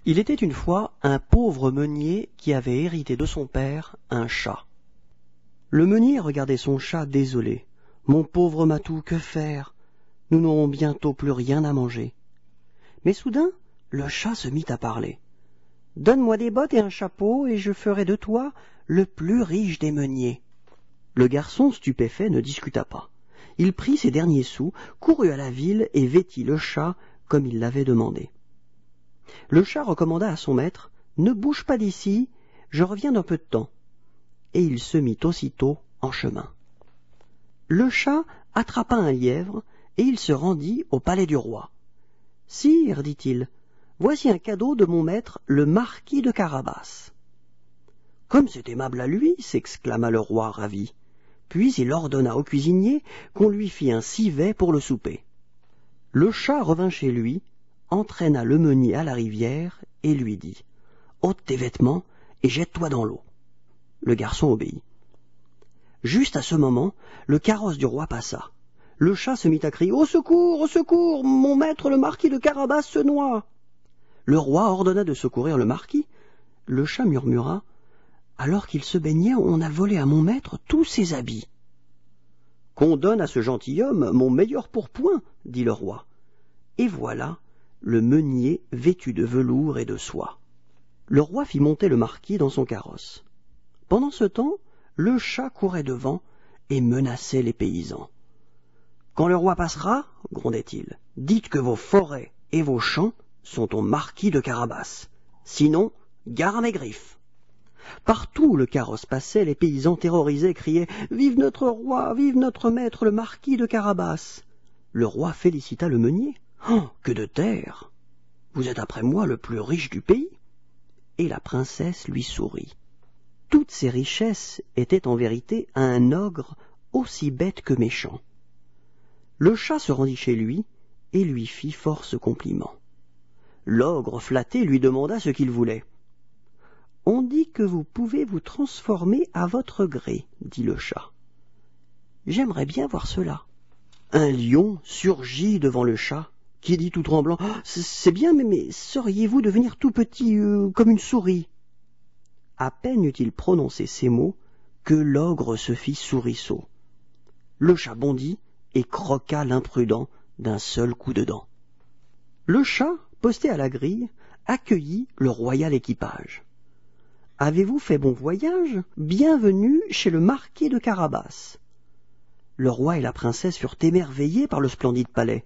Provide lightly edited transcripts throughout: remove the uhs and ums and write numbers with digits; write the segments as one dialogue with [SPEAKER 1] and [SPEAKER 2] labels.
[SPEAKER 1] Il était une fois un pauvre meunier qui avait hérité de son père un chat. Le meunier regardait son chat désolé. « Mon pauvre Matou, que faire? Nous n'aurons bientôt plus rien à manger. » Mais soudain, le chat se mit à parler. « Donne-moi des bottes et un chapeau, et je ferai de toi le plus riche des meuniers. » Le garçon, stupéfait, ne discuta pas. Il prit ses derniers sous, courut à la ville et vêtit le chat comme il l'avait demandé. Le chat recommanda à son maître « Ne bouge pas d'ici, je reviens dans peu de temps. » Et il se mit aussitôt en chemin. Le chat attrapa un lièvre et il se rendit au palais du roi. « Sire, dit-il, voici un cadeau de mon maître, le marquis de Carabas. »« Comme c'est aimable à lui !» s'exclama le roi ravi. Puis il ordonna au cuisinier qu'on lui fît un civet pour le souper. Le chat revint chez lui, entraîna le meunier à la rivière et lui dit « Ôte tes vêtements et jette-toi dans l'eau. » Le garçon obéit. Juste à ce moment, le carrosse du roi passa. Le chat se mit à crier « Au secours, mon maître le marquis de Carabas se noie !» Le roi ordonna de secourir le marquis. Le chat murmura « Alors qu'il se baignait, on a volé à mon maître tous ses habits. »« Qu'on donne à ce gentilhomme mon meilleur pourpoint, dit le roi. » Et voilà le meunier vêtu de velours et de soie. Le roi fit monter le marquis dans son carrosse. Pendant ce temps, le chat courait devant et menaçait les paysans. « Quand le roi passera, grondait-il, dites que vos forêts et vos champs sont au marquis de Carabas. Sinon, gare à mes griffes. » Partout où le carrosse passait, les paysans terrorisés criaient « Vive notre roi, vive notre maître le marquis de Carabas !» Le roi félicita le meunier. « Oh, que de terre! Vous êtes après moi le plus riche du pays. » Et la princesse lui sourit. Toutes ces richesses étaient en vérité à un ogre aussi bête que méchant. Le chat se rendit chez lui et lui fit force compliments. L'ogre flatté lui demanda ce qu'il voulait. « On dit que vous pouvez vous transformer à votre gré, dit le chat. J'aimerais bien voir cela. » Un lion surgit devant le chat, qui dit tout tremblant « C'est bien, mais sauriez-vous devenir tout petit comme une souris ?» À peine eut-il prononcé ces mots que l'ogre se fit souriceau. Le chat bondit et croqua l'imprudent d'un seul coup de dent. Le chat, posté à la grille, accueillit le royal équipage. « Avez-vous fait bon voyage? Bienvenue chez le marquis de Carabas. » Le roi et la princesse furent émerveillés par le splendide palais.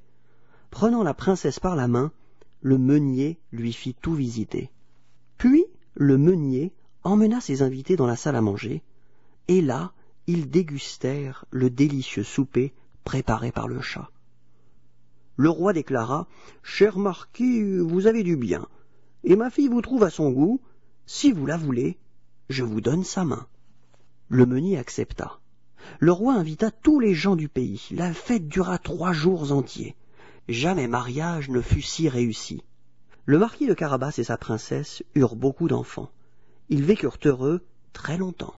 [SPEAKER 1] Prenant la princesse par la main, le meunier lui fit tout visiter. Puis le meunier emmena ses invités dans la salle à manger, et là, ils dégustèrent le délicieux souper préparé par le chat. Le roi déclara « Cher marquis, vous avez du bien, et ma fille vous trouve à son goût. Si vous la voulez, je vous donne sa main. » Le meunier accepta. Le roi invita tous les gens du pays. La fête dura 3 jours entiers. Jamais mariage ne fut si réussi. Le marquis de Carabas et sa princesse eurent beaucoup d'enfants. Ils vécurent heureux très longtemps.